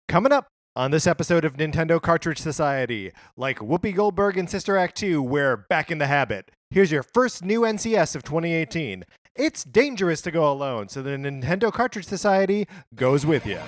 Coming up on this episode of Nintendo Cartridge Society, like Whoopi Goldberg in Sister Act 2, we're back in the habit. Here's your first new NCS of 2018. It's dangerous to go alone, so the Nintendo Cartridge Society goes with you.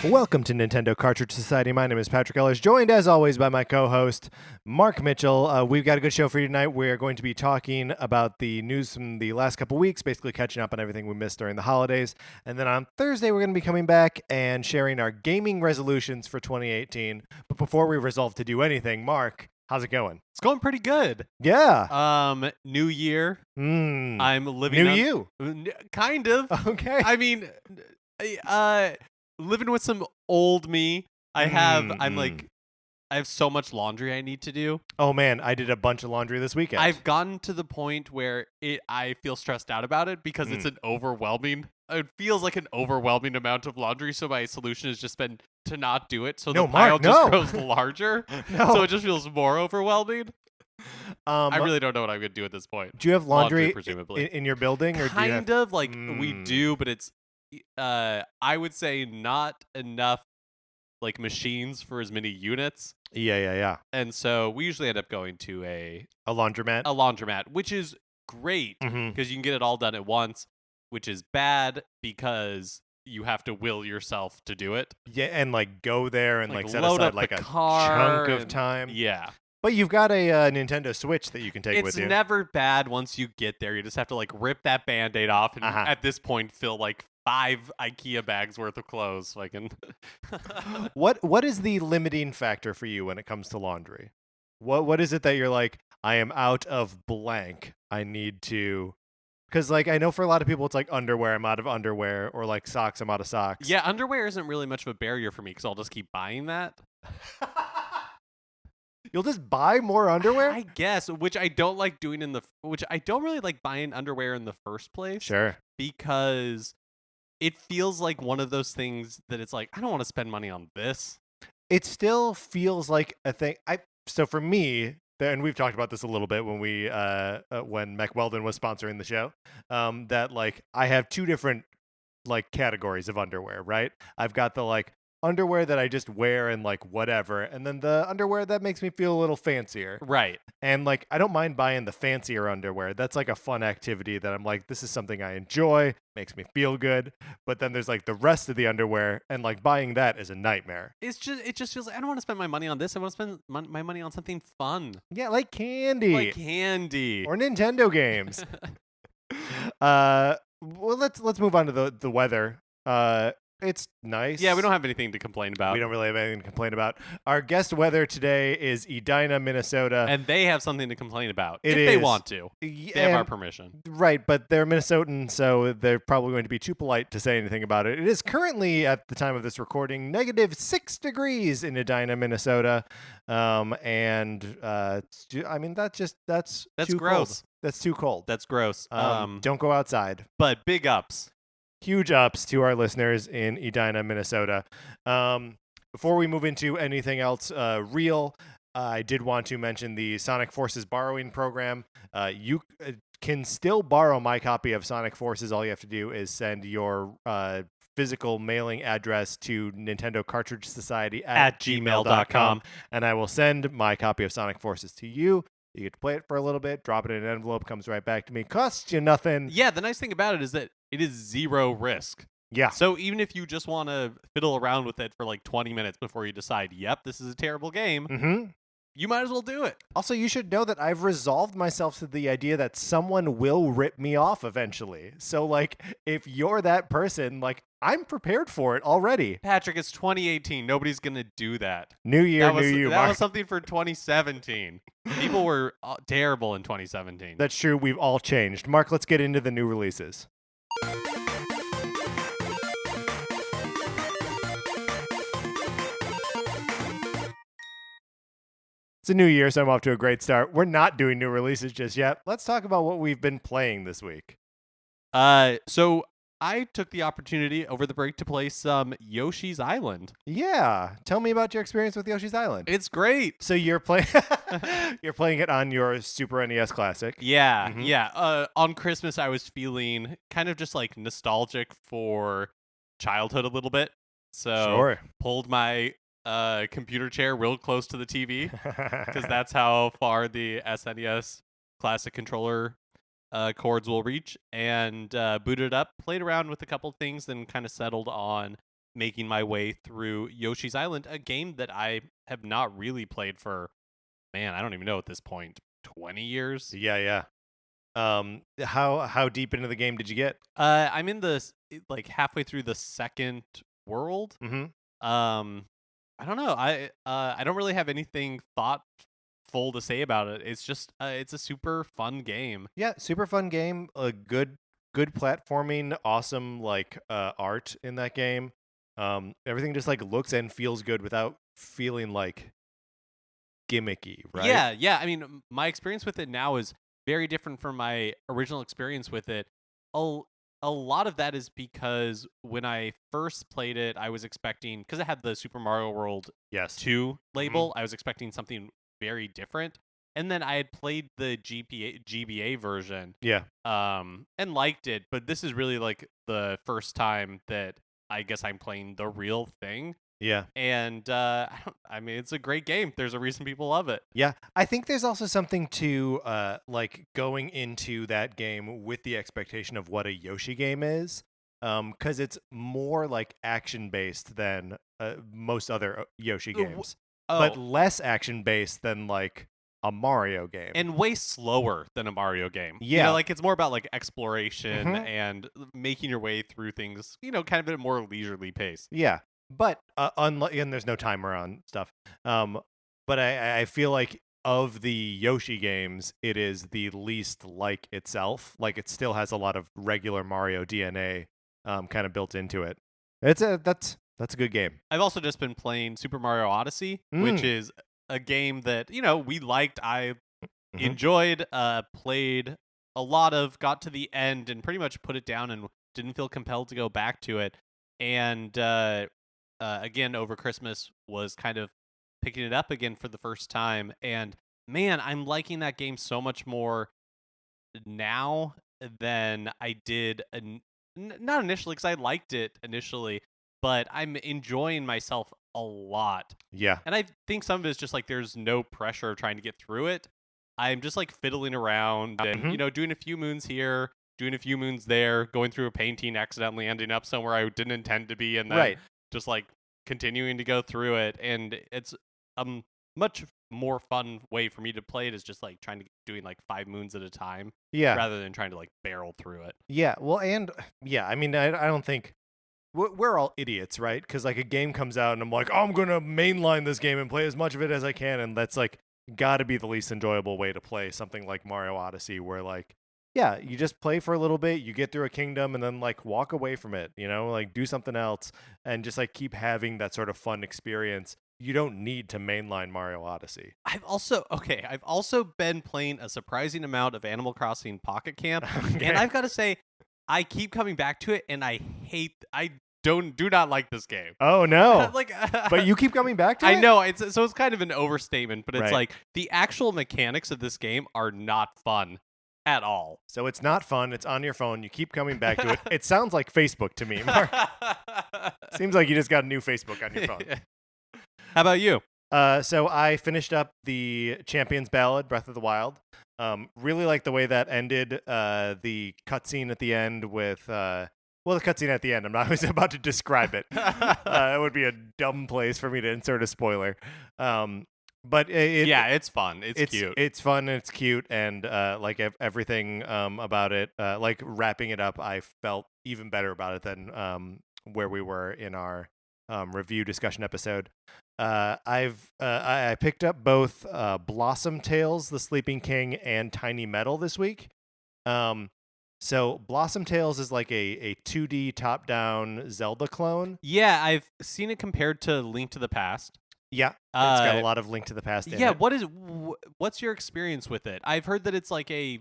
Welcome to Nintendo Cartridge Society. My name is Patrick Ellis, joined as always by my co-host, Mark Mitchell. We've got a good show for you tonight. We're going to be talking about the news from the last couple weeks, basically catching up on everything we missed during the holidays. And then on Thursday, we're going to be coming back and sharing our gaming resolutions for 2018. But before we resolve to do anything, Mark, how's it going? It's going pretty good. Yeah. New year. I'm living New you. Kind of. Okay. I mean, living with some old me. I have so much laundry I need to do. Oh man, I did a bunch of laundry this weekend. I've gotten to the point where I feel stressed out about it because it feels like an overwhelming amount of laundry. So my solution has just been to not do it. So the pile just grows larger. So it just feels more overwhelming. I really don't know what I'm going to do at this point. Do you have laundry presumably in your building? Or we do, but it's I would say not enough like machines for as many units. Yeah. And so we usually end up going to a laundromat, which is great because you can get it all done at once, which is bad because you have to will yourself to do it. Yeah, and like go there and like set load aside up like the a car chunk of time. Yeah. But you've got a Nintendo Switch that you can take with you. It's never bad once you get there. You just have to like rip that Band-Aid off and at this point fill like 5 IKEA bags worth of clothes so I can What is the limiting factor for you when it comes to laundry? What is it that you're like, I am out of blank. I need to, because like I know for a lot of people it's like underwear, I'm out of underwear, or like socks, I'm out of socks. Yeah, underwear isn't really much of a barrier for me because I'll just keep buying that. You'll just buy more underwear? I guess, which I don't like doing which I don't really like buying underwear in the first place. Sure. Because it feels like one of those things that it's like, I don't want to spend money on this. It still feels like a thing. So for me, and we've talked about this a little bit when when Mech Weldon was sponsoring the show, that like I have 2 different like categories of underwear, right? I've got the like underwear that I just wear and like whatever, and then the underwear that makes me feel a little fancier. Right. And like I don't mind buying the fancier underwear. That's like a fun activity that I'm like, this is something I enjoy, makes me feel good. But then there's like the rest of the underwear, and like buying that is a nightmare. It just feels like I don't want to spend my money on this. I want to spend my money on something fun. Yeah, like candy. Or Nintendo games. Well, let's move on to the weather. It's nice. Yeah, we don't have anything to complain about. We don't really have anything to complain about. Our guest weather today is Edina, Minnesota. And they have something to complain about if they want to. They have our permission. Right, but they're Minnesotan, so they're probably going to be too polite to say anything about it. It is currently, at the time of this recording, -6 degrees in Edina, Minnesota. I mean, that's too gross. Cold. That's too cold. That's gross. Don't go outside. But big ups. Huge ups to our listeners in Edina, Minnesota. Before we move into anything else real, I did want to mention the Sonic Forces borrowing program. You can still borrow my copy of Sonic Forces. All you have to do is send your physical mailing address to Nintendo Cartridge Society at gmail.com, and I will send my copy of Sonic Forces to you. You get to play it for a little bit, drop it in an envelope, comes right back to me. Costs you nothing. Yeah, the nice thing about it is that it is 0 risk. Yeah. So even if you just want to fiddle around with it for like 20 minutes before you decide, yep, this is a terrible game, you might as well do it. Also, you should know that I've resolved myself to the idea that someone will rip me off eventually. So, like, if you're that person, like, I'm prepared for it already. Patrick, it's 2018. Nobody's going to do that. New year, new you, That Mark. was something for 2017. People were terrible in 2017. That's true. We've all changed. Mark, let's get into the new releases. It's a new year, so I'm off to a great start. We're not doing new releases just yet. Let's talk about what we've been playing this week. So I took the opportunity over the break to play some Yoshi's Island. Yeah, tell me about your experience with Yoshi's Island. It's great. So you're playing you're playing it on your Super NES Classic. Yeah, Mhm. yeah. On Christmas, I was feeling kind of just like nostalgic for childhood a little bit. So Sure. pulled my computer chair real close to the TV because that's how far the SNES Classic controller chords will reach, and booted it up, played around with a couple things, then kind of settled on making my way through Yoshi's Island, a game that I have not really played for, man, I don't even know at this point, 20 years. Yeah, yeah. How deep into the game did you get? I'm in like halfway through the second world. Mhm. Um, I don't know. I don't really have anything thoughtful to say about it. It's just it's a super fun game. Yeah, super fun game. A good platforming, awesome like art in that game. Everything just like looks and feels good without feeling like gimmicky, right? Yeah, yeah. I mean, my experience with it now is very different from my original experience with it. A, a lot of that is because when I first played it, I was expecting, because it had the Super Mario World Yes. 2 label, I was expecting something very different. And then I had played the GBA version, Yeah. and liked it, but this is really like the first time that I guess I'm playing the real thing. Yeah. And I mean, it's a great game. There's a reason people love it. Yeah, I think there's also something to like going into that game with the expectation of what a Yoshi game is, because it's more like action based than most other Yoshi games, but Oh, less action based than like a Mario game. and way slower than a Mario game. Yeah. Like it's more about like exploration Mhm. and making your way through things, kind of at a more leisurely pace. Yeah, but unlike and there's no timer on stuff. Um, but I feel like of the Yoshi games, it is the least like itself. Like it still has a lot of regular Mario DNA, kind of built into it. That's a good game. I've also just been playing Super Mario Odyssey, which Mm. is a game that, we liked. I Hmm. enjoyed, played a lot of, got to the end and pretty much put it down and didn't feel compelled to go back to it. And again, over Christmas was kind of picking it up again for the first time. And man, I'm liking that game so much more now than I did, not initially, because I liked it initially, but I'm enjoying myself a lot. Yeah. And I think some of it is just like there's no pressure of trying to get through it. I'm just like fiddling around and, Mhm. doing a few moons here, doing a few moons there, going through a painting, accidentally ending up somewhere I didn't intend to be, and then Right. just like continuing to go through it. And it's a much more fun way for me to play it is just like trying to doing like 5 moons at a time Yeah. rather than trying to like barrel through it. Yeah. Well, and yeah, I mean, I don't think we're all idiots, right? Because like a game comes out and I'm like, oh, I'm gonna mainline this game and play as much of it as I can, and that's like got to be the least enjoyable way to play something like Mario Odyssey, where like, yeah, you just play for a little bit, you get through a kingdom, and then like walk away from it, like do something else, and just like keep having that sort of fun experience. You don't need to mainline Mario Odyssey. I've also been playing a surprising amount of Animal Crossing Pocket Camp, Okay. and I've got to say, I keep coming back to it, and I do not like this game. Oh no! Like, But you keep coming back to I it? know it's kind of an overstatement, but it's Right. like the actual mechanics of this game are not fun at all. So it's not fun. It's on your phone. You keep coming back to it. It sounds like Facebook to me, Mark. Seems like you just got a new Facebook on your phone. How about you? So I finished up the Champions Ballad, Breath of the Wild. Really like the way that ended. The cutscene at the end with, the cutscene at the end. I was about to describe it. It would be a dumb place for me to insert a spoiler. But yeah, it's fun. It's cute. It's fun and it's cute, and like everything about it, like wrapping it up, I felt even better about it than where we were in our review discussion episode. I picked up both Blossom Tales, The Sleeping King, and Tiny Metal this week. So Blossom Tales is like a 2D top-down Zelda clone. Yeah, I've seen it compared to Link to the Past. Yeah, it's got a lot of Link to the Past in yeah, it. what's your experience with it? I've heard that it's like a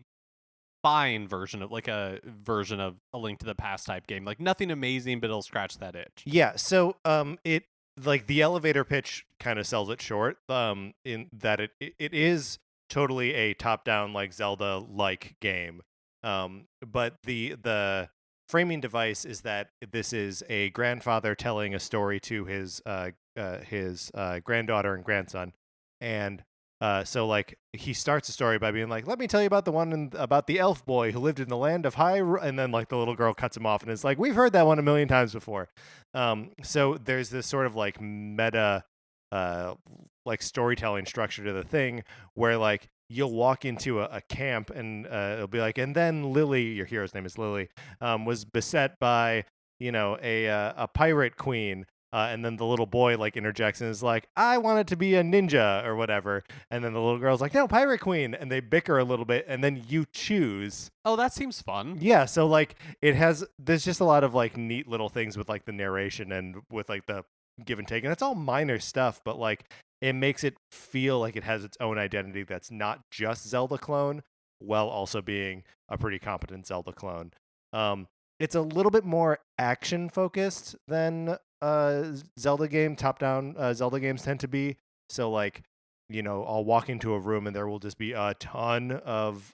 fine version of a version of a Link to the Past type game. Like nothing amazing, but it'll scratch that itch. Yeah, so it like the elevator pitch kind of sells it short. In that it is totally a top-down like Zelda-like game. But the framing device is that this is a grandfather telling a story to his granddaughter and grandson, and so like he starts a story by being like, "Let me tell you about the one about the elf boy who lived in the land of and then like the little girl cuts him off and is like, "We've heard that one a million times before." So there's this sort of like meta, like storytelling structure to the thing where like you'll walk into a camp and it'll be like, and then Lily, your hero's name is Lily, was beset by a pirate queen. And then the little boy like interjects and is like, "I want it to be a ninja or whatever." And then the little girl's like, "No, pirate queen." And they bicker a little bit, and then you choose. Oh, that seems fun. Yeah, so like there's just a lot of like neat little things with like the narration and with like the give and take, and it's all minor stuff, but like it makes it feel like it has its own identity that's not just Zelda clone, while also being a pretty competent Zelda clone. It's a little bit more action focused than Zelda game top down Zelda games tend to be. So like I'll walk into a room and there will just be a ton of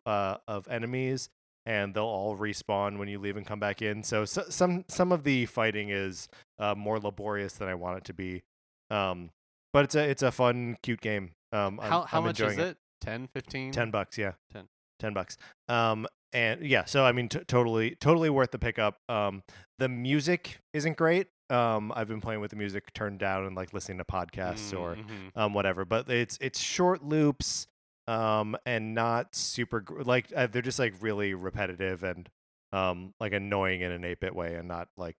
enemies, and they'll all respawn when you leave and come back in. So some of the fighting is more laborious than I want it to be. But it's a fun, cute game. How I'm much enjoying is it? 10, 15? $10, yeah. 10. $10. And yeah, so I mean, totally worth the pickup. The music isn't great. I've been playing with the music turned down and like listening to podcasts or whatever. But it's short loops, and not super like they're just like really repetitive and like annoying in an 8-bit way, and not like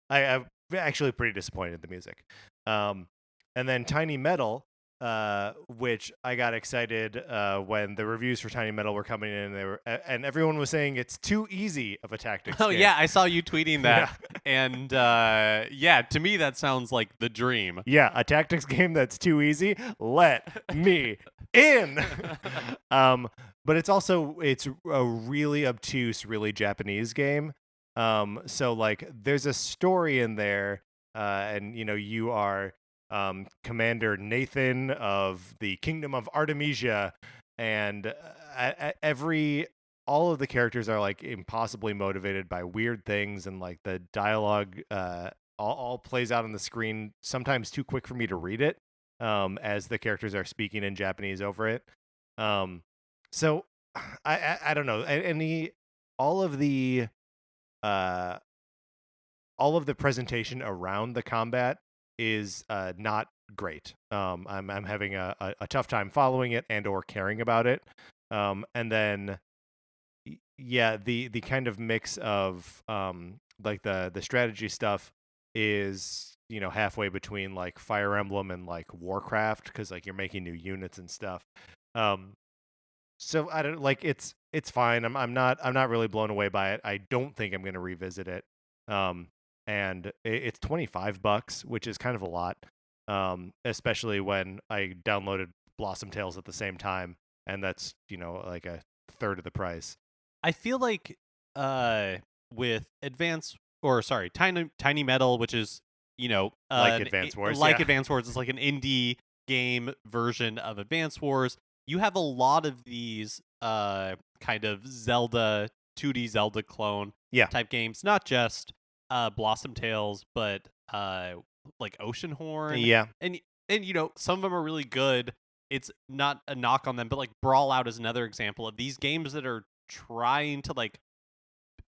I'm actually pretty disappointed in the music. And then Tiny Metal, which I got excited when the reviews for Tiny Metal were coming in, and everyone was saying it's too easy of a tactics Oh game. yeah, I saw you tweeting that. And yeah, to me that sounds like the dream. Yeah, a tactics game that's too easy. Let me in. But it's a really obtuse, really Japanese game. So like there's a story in there, and you are Commander Nathan of the Kingdom of Artemisia, and all of the characters are like impossibly motivated by weird things, and like the dialogue all plays out on the screen sometimes too quick for me to read it, as the characters are speaking in Japanese over it. So I don't know, and all of the presentation around the combat is not great. I'm having a tough time following it and or caring about it. And then yeah, the kind of mix of like the strategy stuff is halfway between like Fire Emblem and like Warcraft, because like you're making new units and stuff. So I don't like it's fine. I'm not really blown away by it. I don't think I'm gonna revisit it. And it's $25, which is kind of a lot, especially when I downloaded Blossom Tales at the same time, and that's like a third of the price. I feel like with Tiny Metal, which is like Advance Wars, Advance Wars, it's like an indie game version of Advance Wars. You have a lot of these kind of Zelda 2D Zelda clone type games, not just Blossom Tales, but like Oceanhorn. Yeah. And some of them are really good. It's not a knock on them, but like Brawl Out is another example of these games that are trying to like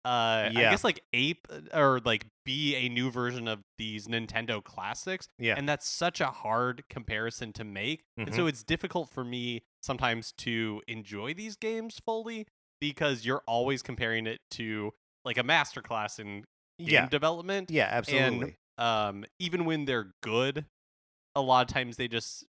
I guess like ape or like be a new version of these Nintendo classics. Yeah. And that's such a hard comparison to make. And so it's difficult for me sometimes to enjoy these games fully, because you're always comparing it to like a masterclass in game development. Yeah, absolutely. And even when they're good, a lot of times it's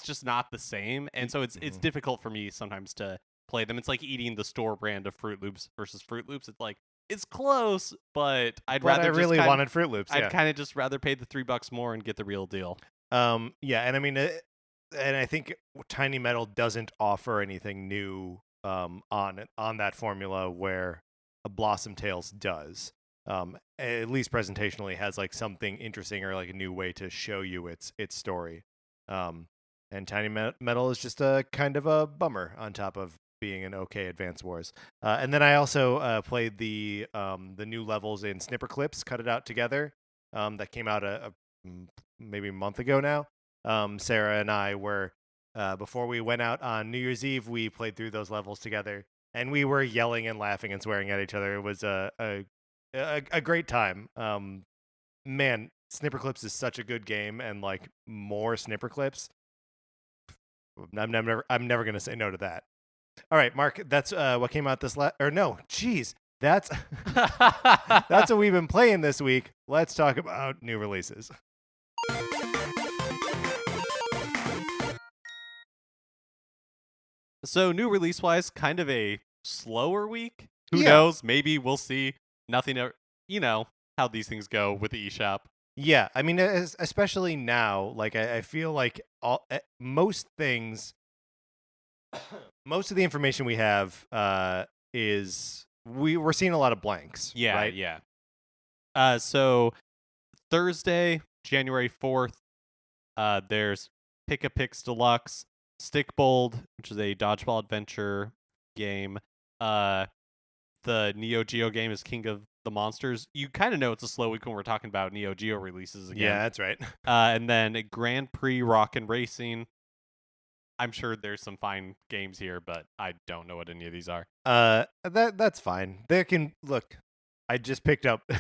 just not the same. And so it's difficult for me sometimes to play them. It's like eating the store brand of Fruit Loops versus Fruit Loops. It's like it's close, but I really wanted Fruit Loops. I'd kind of just rather pay the $3 more and get the real deal. Yeah, and I mean, and I think Tiny Metal doesn't offer anything new on that formula where a Blossom Tales does. At least presentationally has like something interesting or like a new way to show you its story. And Tiny Metal is just a kind of a bummer on top of being an okay Advance Wars. And then I also played the new levels in Snipper Clips, Cut It Out Together, that came out maybe a month ago now. Sarah and I were, before we went out on New Year's Eve, we played through those levels together, and we were yelling and laughing and swearing at each other. It was a great time. Man, Snipper Clips is such a good game, and like more Snipper Clips. I'm never gonna say no to that. All right, Mark, that's what came out that's that's what we've been playing this week. Let's talk about new releases. So new release wise, kind of a slower week. Who knows? Maybe we'll see. Nothing. You know how these things go with the eShop. Yeah, I mean, especially now, like I feel like most things, most of the information we have is we're seeing a lot of blanks. Yeah, right? Yeah. So Thursday, January 4th, there's Pick-a-Pix Deluxe, Stickbold, which is a dodgeball adventure game. The Neo Geo game is King of the Monsters. You kind of know it's a slow week when we're talking about Neo Geo releases again. Yeah, that's right. And then Grand Prix Rock and Racing. I'm sure there's some fine games here, but I don't know what any of these are. That's fine. They can look. I just picked up. two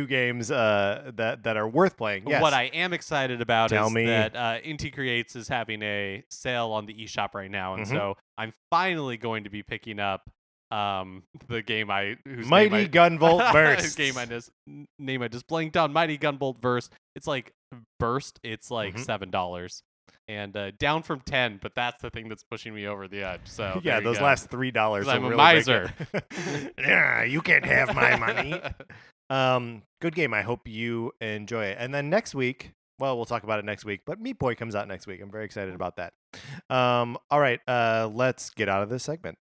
games that are worth playing. Yes. What I am excited about Tell is me. that Inti Creates is having a sale on the eShop right now, and so I'm finally going to be picking up the game Mighty Gunvolt Burst. Name I just blanked on. Mighty Gunvolt Burst. It's like Burst. It's like $7. And down from 10, but that's the thing that's pushing me over the edge. So yeah, those last $3. I'm really a miser. Yeah, you can't have my money. Good game. I hope you enjoy it. And then next week, well, we'll talk about it next week. But Meat Boy comes out next week. I'm very excited about that. All right, let's get out of this segment.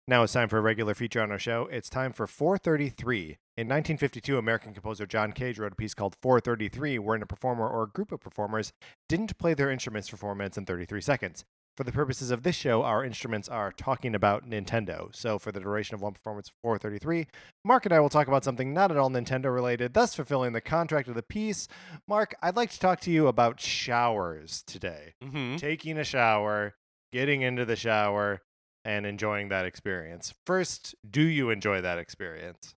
Now it's time for a regular feature on our show. It's time for 433. In 1952, American composer John Cage wrote a piece called 433, wherein a performer or a group of performers didn't play their instruments for 4 minutes and 33 seconds. For the purposes of this show, our instruments are talking about Nintendo. So for the duration of one performance, 433, Mark and I will talk about something not at all Nintendo related, thus fulfilling the contract of the piece. Mark, I'd like to talk to you about showers today. Taking a shower, getting into the shower, and enjoying that experience. First, do you enjoy that experience?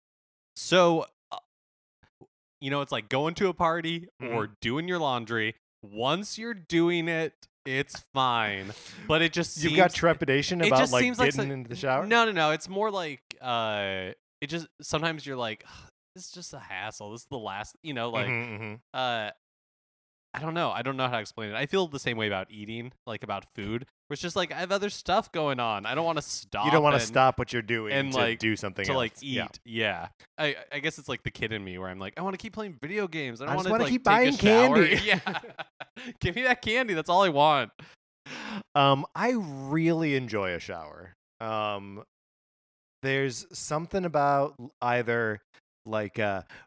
So, it's like going to a party or doing your laundry. Once you're doing it, it's fine. But it just seems... You've got trepidation about getting into the shower? No. It's more like, it just, sometimes you're like, this is just a hassle. This is the last, I don't know. I don't know how to explain it. I feel the same way about eating, like about food. Where it's just like I have other stuff going on. I don't want to stop. You don't want to stop what you're doing and to do something to else. Like eat. Yeah. I guess it's like the kid in me where I'm like, I want to keep playing video games. I don't want to keep take buying a shower. candy. Yeah. Give me that candy. That's all I want. I really enjoy a shower. There's something about either like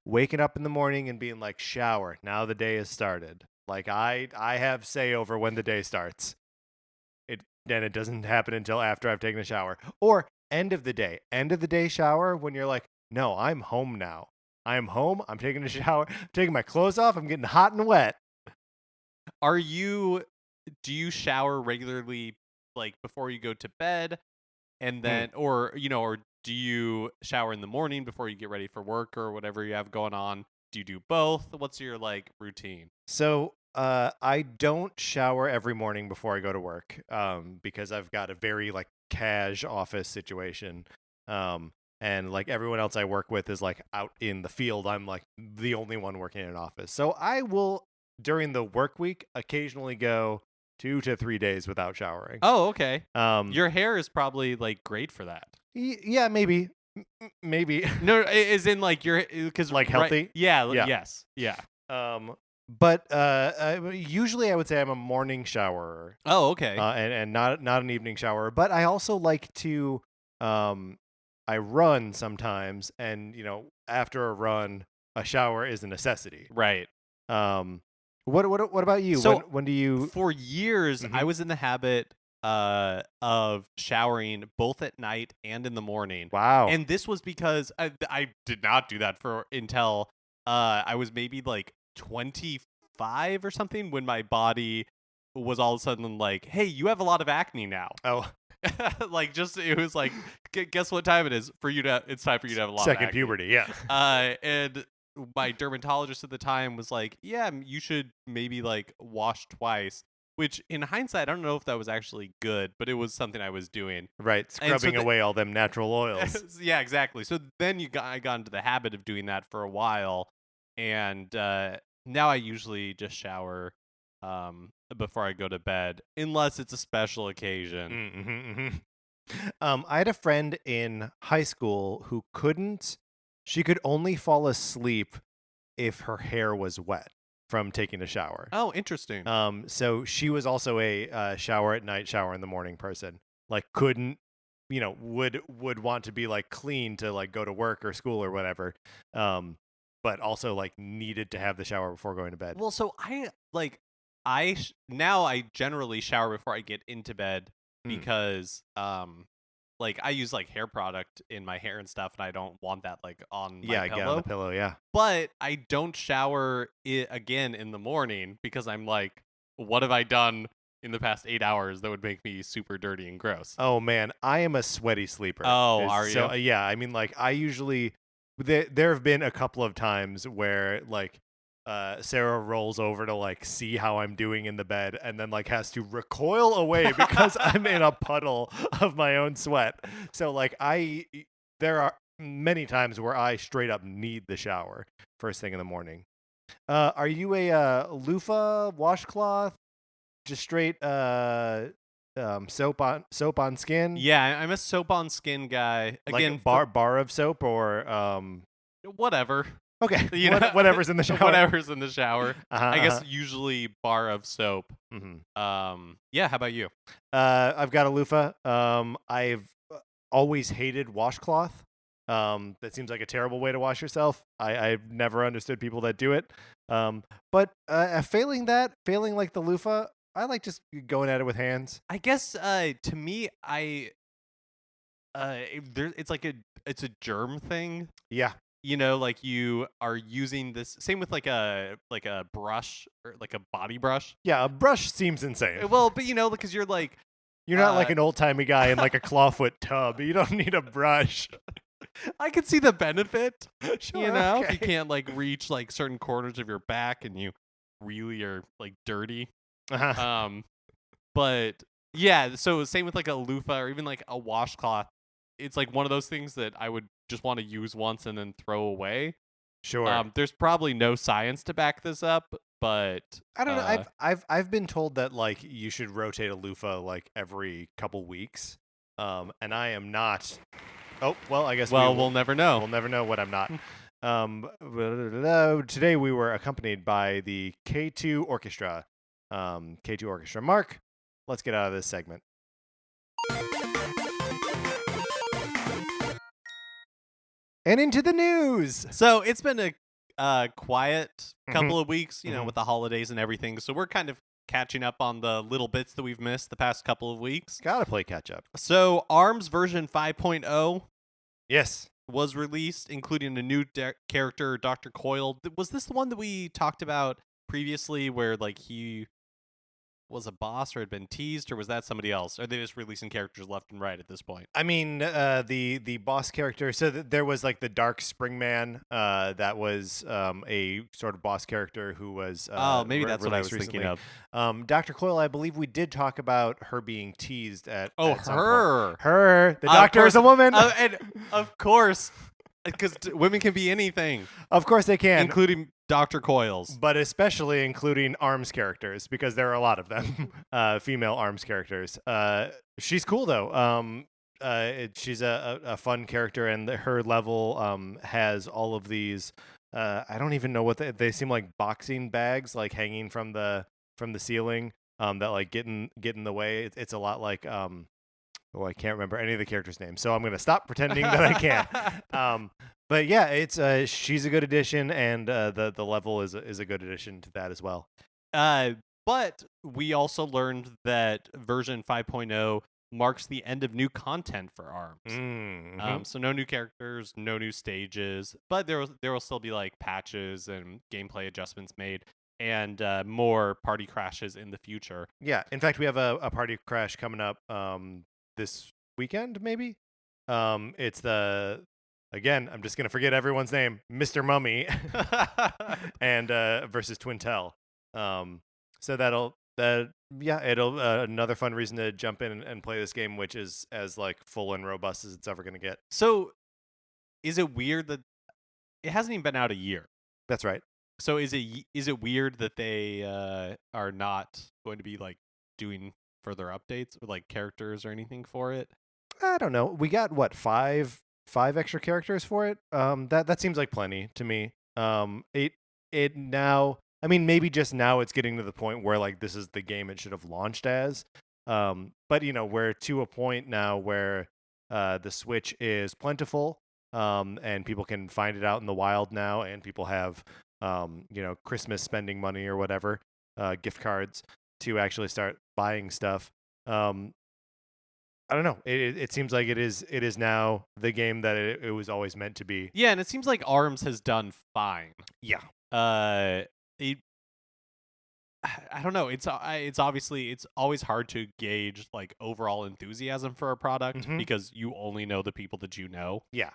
waking up in the morning and being like, shower, now the day has started. Like I have say over when the day starts. Then it doesn't happen until after I've taken a shower. Or end of the day shower when you're like, no, I'm home now. I'm home. I'm taking a shower. I'm taking my clothes off. I'm getting hot and wet. Do you shower regularly, like before you go to bed, and then, or do you shower in the morning before you get ready for work or whatever you have going on? Do you do both? What's your routine? So I don't shower every morning before I go to work because I've got a very cash office situation. And like everyone else I work with is like out in the field. I'm like the only one working in an office. So I will, during the work week, occasionally go 2 to 3 days without showering. Oh, okay. Your hair is probably great for that. Yeah, maybe. No, as in your, because healthy. Yeah. Yes. Yeah. But usually I would say I'm a morning showerer. Oh, okay. And not an evening shower. But I also like to I run sometimes, and after a run, a shower is a necessity. Right. Um, what about you? So when do you? For years, I was in the habit of showering both at night and in the morning. Wow. And this was because I did not do that until I was maybe like 25 or something, when my body was all of a sudden like, hey, you have a lot of acne now. Oh, Like, just, it was like, guess what time it is for you to, it's time for you to have a lot of second acne. puberty. Yeah. And my dermatologist at the time was like, yeah, you should maybe like wash twice, which in hindsight, I don't know if that was actually good, but it was something I was doing. Right, scrubbing away all them natural oils. Yeah, exactly. So then I got into the habit of doing that for a while, and now I usually just shower before I go to bed, unless it's a special occasion. I had a friend in high school who she could only fall asleep if her hair was wet from taking a shower. Oh, interesting. So she was also a shower at night, shower in the morning person. Like, couldn't, would want to be like clean to like go to work or school or whatever. But also like needed to have the shower before going to bed. Well, so now I generally shower before I get into bed, because like I use like hair product in my hair and stuff, and I don't want that like on my pillow. Get on the pillow, yeah. But I don't shower again in the morning, because I'm like, what have I done in the past 8 hours that would make me super dirty and gross? Oh man, I am a sweaty sleeper. Oh, are you? So yeah, I mean, like, I usually there have been a couple of times where like Sarah rolls over to like see how I'm doing in the bed, and then like has to recoil away because I'm in a puddle of my own sweat. So like there are many times where I straight up need the shower first thing in the morning. Are you a loofah, washcloth, just straight soap on skin? Yeah, I'm a soap on skin guy. Again, like bar of soap or whatever. Okay, whatever's in the shower. Whatever's in the shower. I guess uh-huh. usually bar of soap. Yeah. How about you? I've got a loofah. I've always hated washcloth. That seems like a terrible way to wash yourself. I've never understood people that do it. But failing like the loofah, I like just going at it with hands. I guess to me, it's a germ thing. Yeah. Like you are using this same with like a brush, or like a body brush. Yeah, a brush seems insane. Well, but because you're like, you're not like an old-timey guy in like a clawfoot tub. You don't need a brush. I can see the benefit, Sure, if okay. you can't like reach like certain corners of your back and you really are like dirty. But yeah, so same with like a loofah or even like a washcloth. It's like one of those things that I would just want to use once and then throw away. Sure. There's probably no science to back this up, but I don't know. I've been told that like you should rotate a loofah like every couple weeks. And I am not. Oh, well, I guess we'll never know. We'll never know what I'm not. Today we were accompanied by the K2 Orchestra. K2 Orchestra. Mark, let's get out of this segment. And into the news. So it's been a quiet couple of weeks, with the holidays and everything. So we're kind of catching up on the little bits that we've missed the past couple of weeks. Gotta play catch up. So ARMS version 5.0 yes, was released, including a new character, Dr. Coyle. Was this the one that we talked about previously where like he was a boss or had been teased, or was that somebody else? Are they just releasing characters left and right at this point? I mean, the boss character. So there was like the Dark Springman. That was a sort of boss character who was. Maybe that's what I was recently. thinking of. Dr. Coyle, I believe we did talk about her being teased at. Oh, at some her. point. Her. The doctor is a woman. And of course, because women can be anything. Of course they can, including Dr. Coyles, but especially including ARMS characters, because there are a lot of them, female ARMS characters. She's cool though. She's a fun character, and her level has all of these I don't even know what they seem like boxing bags like hanging from the ceiling that like get in the way. It's a lot like oh, I can't remember any of the characters' names, so I'm gonna stop pretending that I can. But yeah, it's she's a good addition, and the level is a good addition to that as well. But we also learned that version 5.0 marks the end of new content for ARMS. Mm-hmm. So no new characters, no new stages, but there will still be like patches and gameplay adjustments made, and more party crashes in the future. Yeah, in fact, we have a party crash coming up this weekend, maybe. It's again, I'm just gonna forget everyone's name, Mr. Mummy, and versus Twintel. So it'll another fun reason to jump in and play this game, which is as like full and robust as it's ever gonna get. So, is it weird that it hasn't even been out a year? That's right. So is it weird that they are not going to be like doing further updates or like characters or anything for it? I don't know. We got what five extra characters for it. That seems like plenty to me. It now. I mean, maybe just now it's getting to the point where like this is the game it should have launched as. But we're to a point now where the Switch is plentiful, and people can find it out in the wild now, and people have Christmas spending money or whatever, gift cards to actually start buying stuff. I don't know. It seems like it is now the game that it was always meant to be. Yeah, and it seems like ARMS has done fine. Yeah. I don't know. It's obviously it's always hard to gauge like overall enthusiasm for a product because you only know the people that you know. Yeah.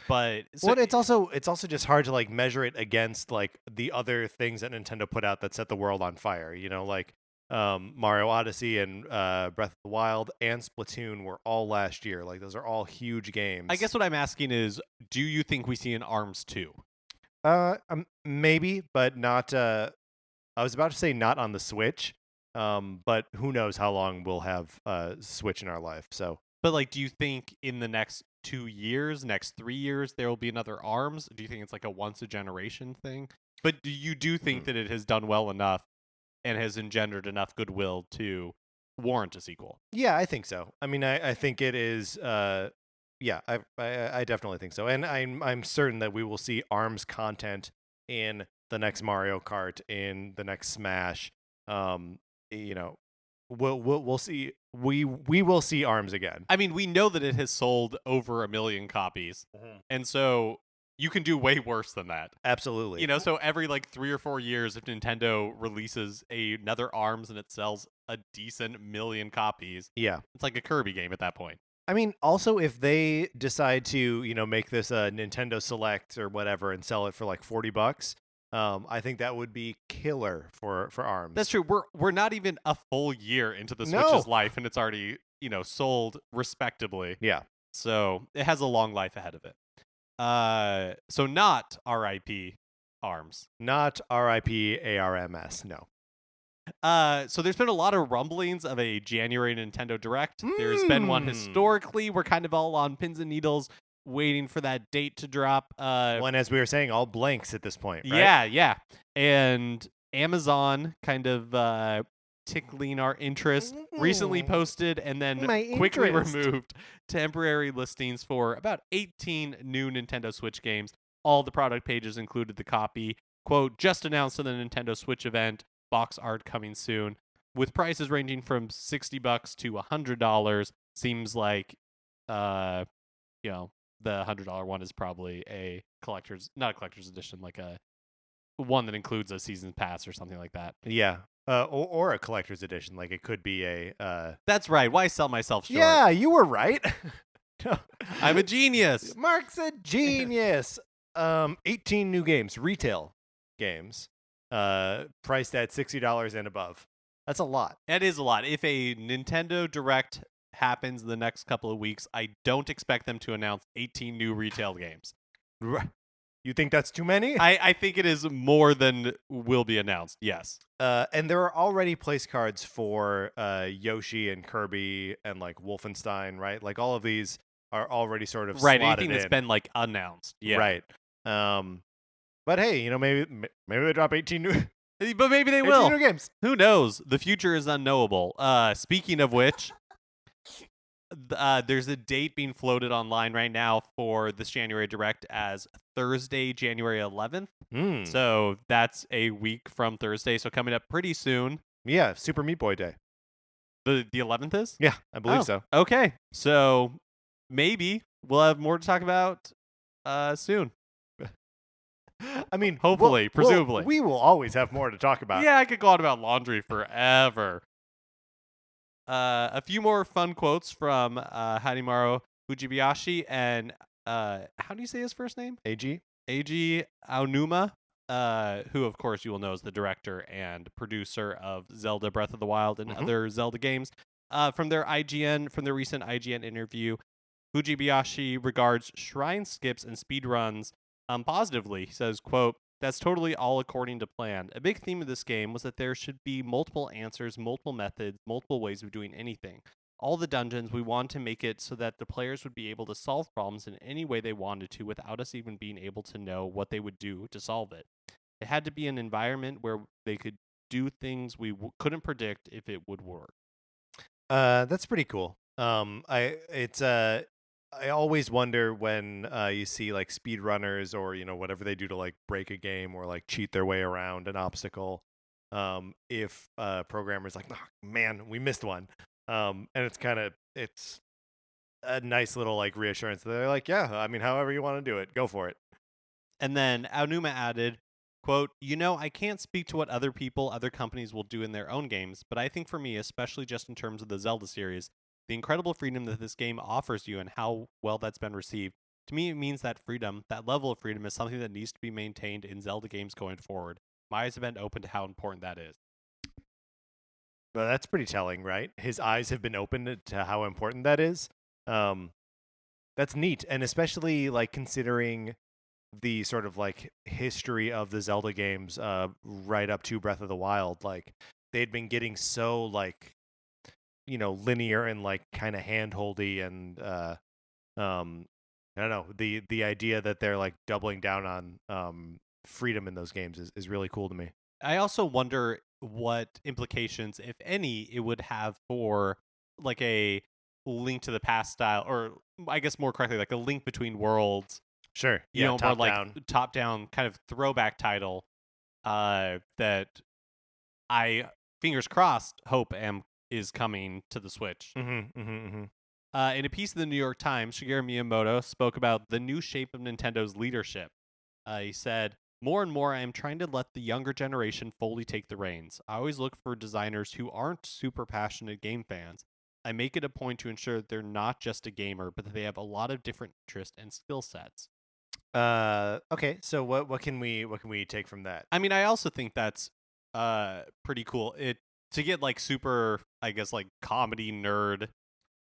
But it's also just hard to like measure it against like the other things that Nintendo put out that set the world on fire. Like Mario Odyssey and Breath of the Wild and Splatoon were all last year. Like those are all huge games. I guess what I'm asking is, do you think we see an ARMS 2? Maybe, but not. I was about to say not on the Switch. But who knows how long we'll have Switch in our life. So. But like, do you think in the next 2 years, next 3 years, there will be another ARMS? Do you think it's like a once a generation thing? But do you think that it has done well enough and has engendered enough goodwill to warrant a sequel? Yeah, I think so. I mean, I think it is. Yeah, I definitely think so, and I'm certain that we will see ARMS content in the next Mario Kart, in the next Smash. We'll see. We will see ARMS again. I mean, we know that it has sold over 1 million copies, and so you can do way worse than that. Absolutely. So every like 3 or 4 years, if Nintendo releases another ARMS and it sells a decent 1 million copies, yeah, it's like a Kirby game at that point. I mean, also if they decide to make this a Nintendo Select or whatever and sell it for like $40. I think that would be killer for ARMS. That's true. We're not even a full year into the Switch's life, and it's already sold respectably. Yeah. So it has a long life ahead of it. So not R.I.P. ARMS. Not R.I.P. ARMS. No. So there's been a lot of rumblings of a January Nintendo Direct. There's been one historically. We're kind of all on pins and needles, waiting for that date to drop. And as we were saying, all blanks at this point, right? Yeah. And Amazon kind of tickling our interest recently posted and then quickly removed temporary listings for about 18 new Nintendo Switch games. All the product pages included the copy. Quote, just announced at the Nintendo Switch event, box art coming soon, with prices ranging from $60 to $100. Seems like the $100 one is probably not a collector's edition, like a one that includes a season pass or something like that. Yeah. Or a collector's edition, like it could be a. That's right. Why sell myself short? Yeah, you were right. I'm a genius. Mark's a genius. 18 new games, retail games, priced at $60 and above. That's a lot. That is a lot. If a Nintendo Direct happens the next couple of weeks, I don't expect them to announce 18 new retail games. You think that's too many? I think it is more than will be announced, yes. And there are already place cards for Yoshi and Kirby and like Wolfenstein, right? Like all of these are already sort of right, slotted anything that's in. been like announced. Yeah. Right. But hey, maybe they drop 18 new But maybe they 18 will. new games. Who knows? The future is unknowable. Speaking of which, there's a date being floated online right now for this January Direct as Thursday, January 11th. So that's a week from Thursday. So coming up pretty soon. Yeah, Super Meat Boy Day. The 11th is? Yeah, I believe so. Okay. So maybe we'll have more to talk about soon. I mean, hopefully, presumably. We will always have more to talk about. Yeah, I could go on about laundry forever. A few more fun quotes from Hanimaru Fujibayashi and how do you say his first name? AG Aonuma, who of course you will know is the director and producer of Zelda Breath of the Wild and other Zelda games. From their recent IGN interview, Fujibayashi regards shrine skips and speedruns positively. He says, quote, "That's totally all according to plan. A big theme of this game was that there should be multiple answers, multiple methods, multiple ways of doing anything. All the dungeons, we want to make it so that the players would be able to solve problems in any way they wanted to without us even being able to know what they would do to solve it. It had to be an environment where they could do things we couldn't predict if it would work." That's pretty cool. I always wonder when you see like speedrunners or whatever they do to like break a game or like cheat their way around an obstacle. If programmers like, oh, man, we missed one. And it's a nice little like reassurance that they're like, yeah, I mean, however you want to do it, go for it. And then Aonuma added, quote, I can't speak to what other companies will do in their own games, but I think for me, especially just in terms of the Zelda series, the incredible freedom that this game offers you and how well that's been received, to me it means that freedom, that level of freedom, is something that needs to be maintained in Zelda games going forward. My eyes have been open to how important that is. Well, that's pretty telling, right? His eyes have been opened to how important that is. That's neat, and especially like considering the sort of like history of the Zelda games right up to Breath of the Wild. Like they'd been getting so like linear and like kind of handholdy, and I don't know, the idea that they're like doubling down on freedom in those games is really cool to me. I also wonder what implications, if any, it would have for like a Link to the Past style, or I guess more correctly, like a Link Between Worlds. Sure. Yeah, top more down. like top down kind of throwback title that I, fingers crossed, hope is coming to the Switch. In a piece in the New York Times, Shigeru Miyamoto spoke about the new shape of Nintendo's leadership. He said, "More and more, I am trying to let the younger generation fully take the reins. I always look for designers who aren't super passionate game fans. I make it a point to ensure that they're not just a gamer, but that they have a lot of different interests and skill sets." Okay, so what can we take from that? I mean, I also think that's pretty cool. To get like super, I guess, like comedy nerd,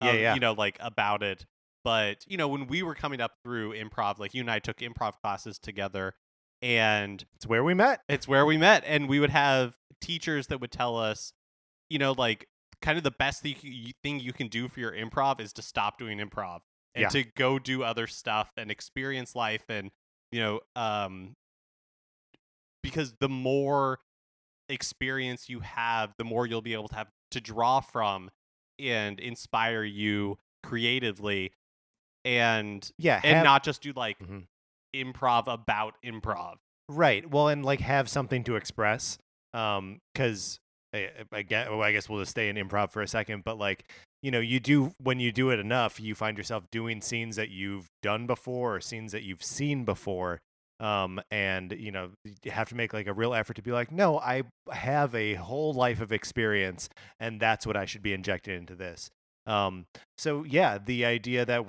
like about it. But when we were coming up through improv, like you and I took improv classes together, and it's where we met. And we would have teachers that would tell us, like kind of the best thing you can do for your improv is to stop doing improv and to go do other stuff and experience life, and because the more experience you have, the more you'll be able to have to draw from and inspire you creatively, and not just do like improv about improv. Right. Well, and like have something to express. Because I guess we'll just stay in improv for a second, but like when you do it enough, you find yourself doing scenes that you've done before or scenes that you've seen before. And you have to make like a real effort to be like, no, I have a whole life of experience, and that's what I should be injected into this. So yeah, the idea that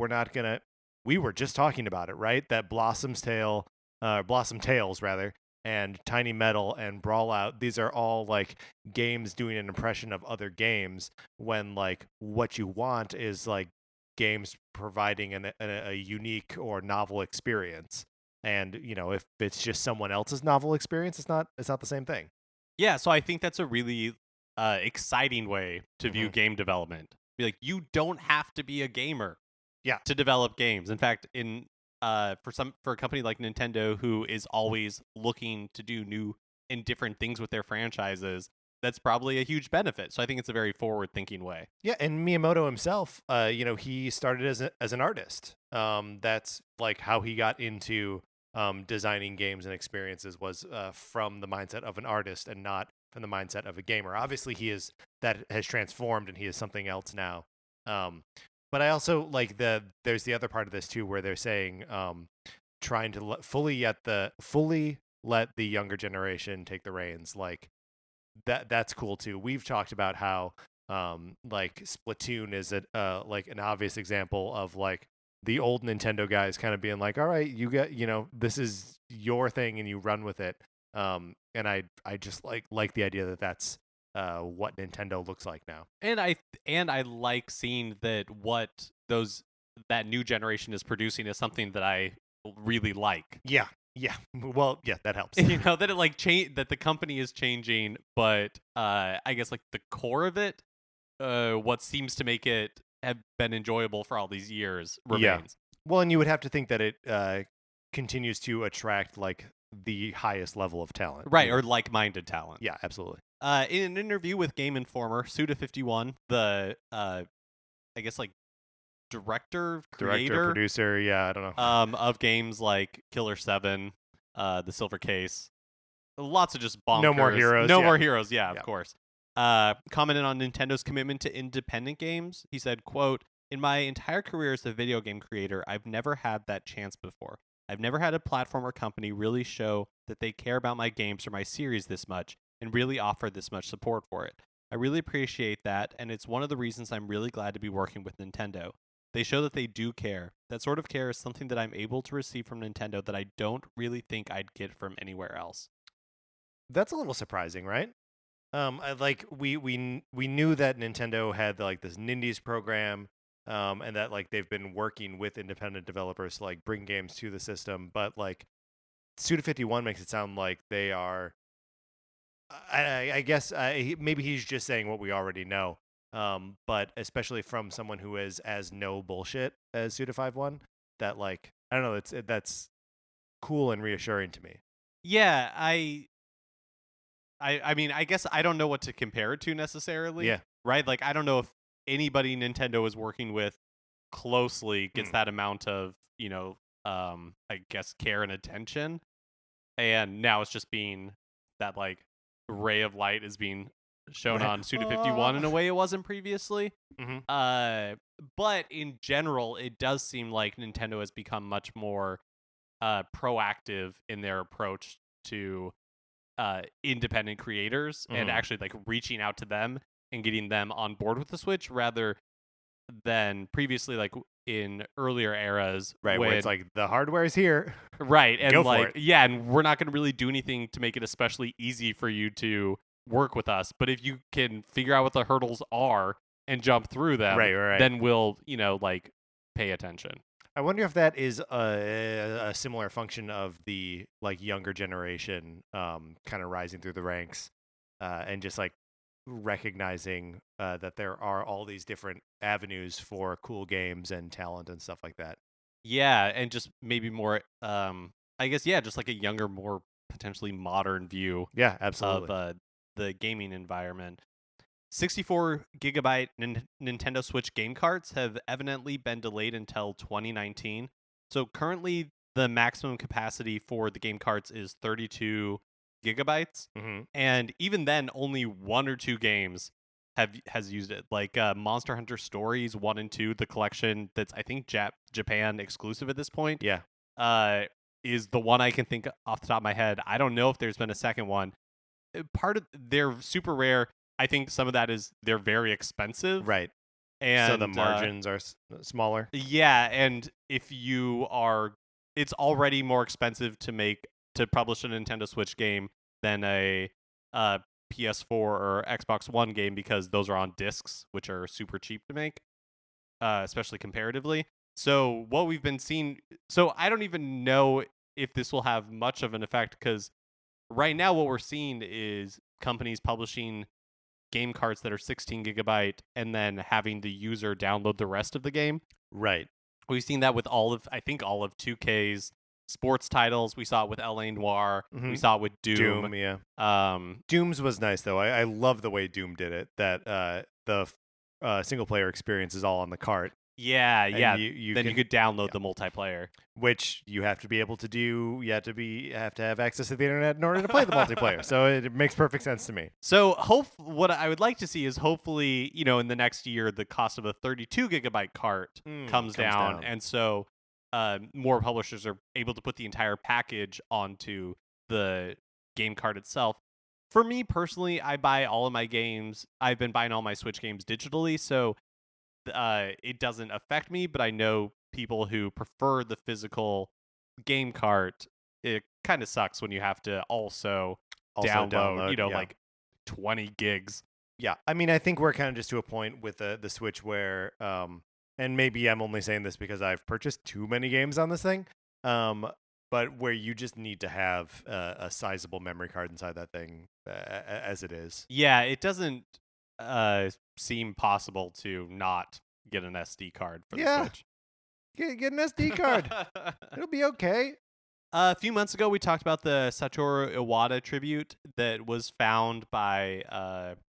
we were just talking about it, right? That Blossom Tales rather, and Tiny Metal and Brawl Out, these are all like games doing an impression of other games, when like what you want is like games providing a unique or novel experience. And if it's just someone else's novel experience, it's not the same thing. Yeah, so I think that's a really exciting way to view game development. Be like, you don't have to be a gamer to develop games. In fact, in for a company like Nintendo, who is always looking to do new and different things with their franchises, that's probably a huge benefit. So I think it's a very forward-thinking way. Yeah, and Miyamoto himself, he started as an artist. That's like how he got into designing games and experiences was from the mindset of an artist and not from the mindset of a gamer. Obviously, that has transformed and he is something else now. But I also like there's the other part of this too, where they're saying trying to fully let the younger generation take the reins. Like that's cool too. We've talked about how like Splatoon is like an obvious example of like the old Nintendo guys kind of being like, all right, you get, this is your thing and you run with it. And I just like the idea that that's what Nintendo looks like now. And I like seeing that that new generation is producing is something that I really like. Yeah. Yeah. Well, yeah, that helps. That it that the company is changing, but I guess like the core of it, what seems to make it have been enjoyable for all these years remains. Yeah. Well, and you would have to think that it continues to attract like the highest level of talent. Right, or like-minded talent. Yeah, absolutely. In an interview with Game Informer, Suda51, the I guess like director, producer, yeah, I don't know. Of games like Killer 7, The Silver Case, lots of just bonkers. No More Heroes. More Heroes, yeah, of course. Commented on Nintendo's commitment to independent games. He said, quote, "In my entire career as a video game creator, I've never had that chance before. I've never had a platformer company really show that they care about my games or my series this much and really offer this much support for it. I really appreciate that, and it's one of the reasons I'm really glad to be working with Nintendo. They show that they do care. That sort of care is something that I'm able to receive from Nintendo that I don't really think I'd get from anywhere else." That's a little surprising, right? We knew that Nintendo had like this Nindies program, and that like they've been working with independent developers to like bring games to the system, but like Suda51 makes it sound like they are. I guess maybe he's just saying what we already know. But especially from someone who is as no bullshit as Suda51, that like I don't know, that's cool and reassuring to me. Yeah, I mean, I guess I don't know what to compare it to necessarily. Yeah. Right? Like, I don't know if anybody Nintendo is working with closely gets that amount of, I guess, care and attention. And now it's just being that, like, ray of light is being shown on Suda51 in a way it wasn't previously. Mm-hmm. But in general, it does seem like Nintendo has become much more proactive in their approach to independent creators and actually like reaching out to them and getting them on board with the Switch rather than previously like in earlier eras, right? Where it's like the hardware is here, right? And go like, for it. yeah, and we're not going to really do anything to make it especially easy for you to work with us. But if you can figure out what the hurdles are and jump through them, right. then we'll like pay attention. I wonder if that is a similar function of the like younger generation kind of rising through the ranks and just like recognizing that there are all these different avenues for cool games and talent and stuff like that. Yeah, and just maybe more, I guess, yeah, just like a younger, more potentially modern view. Yeah, absolutely. Of the gaming environment. 64 gigabyte Nintendo Switch game carts have evidently been delayed until 2019. So currently, the maximum capacity for the game carts is 32 gigabytes, and even then, only one or two games has used it. Like Monster Hunter Stories 1 and 2, the collection that's I think Japan exclusive at this point. Yeah, is the one I can think off the top of my head. I don't know if there's been a second one. Part of they're super rare. I think some of that is they're very expensive. right. And so the margins are smaller. Yeah, and if you are, it's already more expensive to publish a Nintendo Switch game than a PS4 or Xbox One game because those are on discs, which are super cheap to make, especially comparatively. So what we've been seeing, so I don't even know if this will have much of an effect because right now what we're seeing is companies publishing game carts that are 16 gigabyte and then having the user download the rest of the game. Right. We've seen that with all of 2K's sports titles. We saw it with LA Noire. Mm-hmm. We saw it with Doom. Yeah. Doom's was nice though. I love the way Doom did it. That the single player experience is all on the cart. Yeah. You could download the multiplayer, which you have to be able to do. You have to have access to the internet in order to play the multiplayer. So it makes perfect sense to me. So what I would like to see is hopefully, in the next year, the cost of a 32 gigabyte cart comes down, and so more publishers are able to put the entire package onto the game cart itself. For me personally, I buy all of my games. I've been buying all my Switch games digitally, so it doesn't affect me, but I know people who prefer the physical game cart. It kind of sucks when you have to also download like 20 gigs. Yeah, I mean, I think we're kind of just to a point with the Switch where, and maybe I'm only saying this because I've purchased too many games on this thing, but where you just need to have a sizable memory card inside that thing as it is. Yeah, it doesn't seem possible to not get an SD card for the Switch. Get an SD card. It'll be okay. A few months ago, we talked about the Satoru Iwata tribute that was found by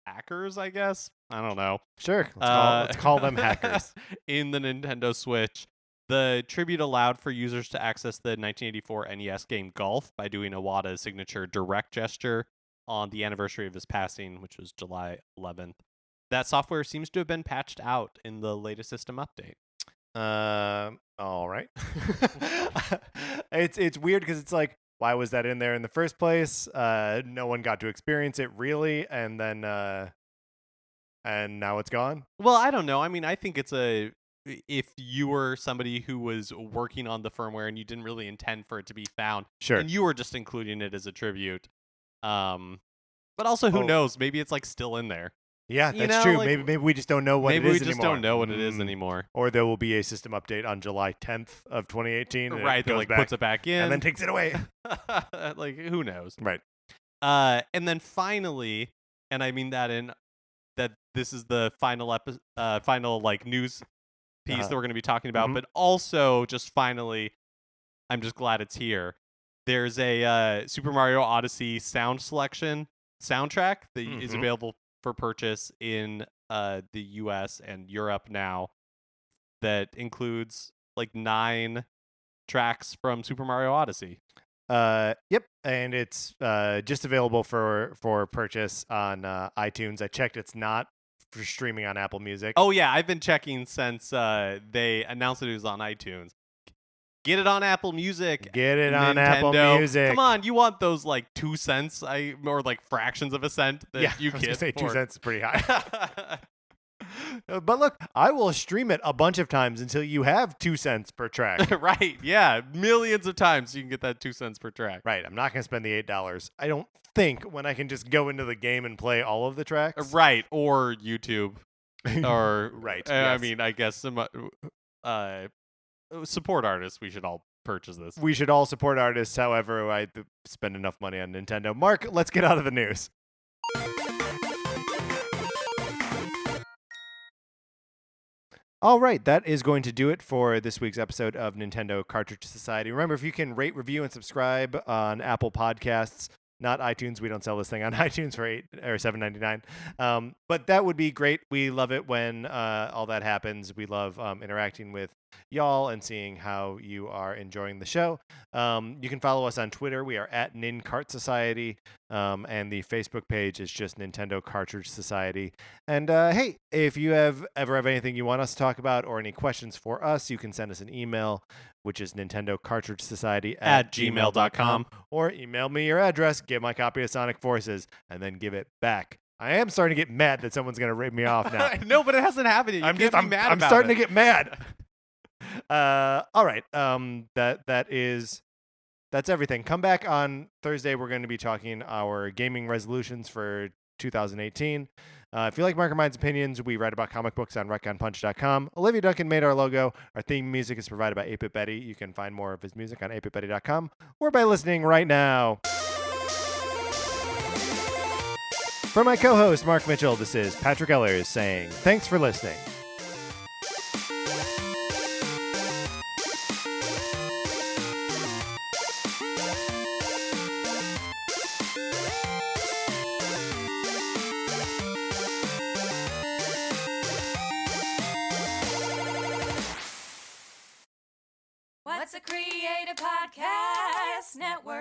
hackers, I guess. I don't know. Sure. Let's call them hackers. In the Nintendo Switch. The tribute allowed for users to access the 1984 NES game Golf by doing Iwata's signature direct gesture on the anniversary of his passing, which was July 11th. That software seems to have been patched out in the latest system update. All right. It's weird because it's like, why was that in there in the first place? No one got to experience it really, and then and now it's gone. Well, I don't know. I mean, I think if you were somebody who was working on the firmware and you didn't really intend for it to be found, sure, and you were just including it as a tribute. But also, who knows? Maybe it's like still in there. Yeah, that's true. Like, maybe we just don't know what it is anymore. Maybe we just don't know what it is anymore. Or there will be a system update on July 10th of 2018. Right, that puts it back in. And then takes it away. Like, who knows? Right. And then finally, and I mean that this is the final final like news piece that we're going to be talking about, but also just finally, I'm just glad it's here. There's a Super Mario Odyssey soundtrack that is available for purchase in the US and Europe now, that includes like 9 tracks from Super Mario Odyssey. Yep, and it's just available for purchase on iTunes. I checked; it's not for streaming on Apple Music. Oh yeah, I've been checking since they announced that it was on iTunes. Get it on Apple Music. Get it on Nintendo. Apple Music. Come on, you want those like 2 cents, or like fractions of a cent that you I was get? Gonna say for 2 cents is pretty high. But look, I will stream it a bunch of times until you have 2 cents per track. Right? Yeah, millions of times you can get that 2 cents per track. Right. I'm not gonna spend the $8. I don't think when I can just go into the game and play all of the tracks. Right, or YouTube, or right. Yes. I mean, I guess some support artists. We should all purchase this. We should all support artists. However, I spend enough money on Nintendo. Mark, let's get out of the news. All right, that is going to do it for this week's episode of Nintendo Cartridge Society. Remember, if you can rate, review, and subscribe on Apple Podcasts, not iTunes. We don't sell this thing on iTunes for $8 or $7.99. But that would be great. We love it when all that happens. We love interacting with y'all and seeing how you are enjoying the show. You can follow us on Twitter. We are at NinCart Society, and the Facebook page is just Nintendo Cartridge Society. And hey, if you ever have anything you want us to talk about or any questions for us, you can send us an email, which is Nintendo Cartridge Society at gmail.com, or email me your address, give my copy of Sonic Forces, and then give it back. I am starting to get mad that someone's going to rip me off now. No, but it hasn't happened yet. I'm starting to get mad. All right. That's everything. Come back on Thursday. We're going to be talking our gaming resolutions for 2018. If you like Mark and Mine's opinions, we write about comic books on retconpunch.com. Olivia Duncan made our logo. Our theme music is provided by 8-Bit Betty. You can find more of his music on 8bitbetty.com or by listening right now. For my co-host, Mark Mitchell, this is Patrick Ellers saying thanks for listening. What's a Creative Podcast Network?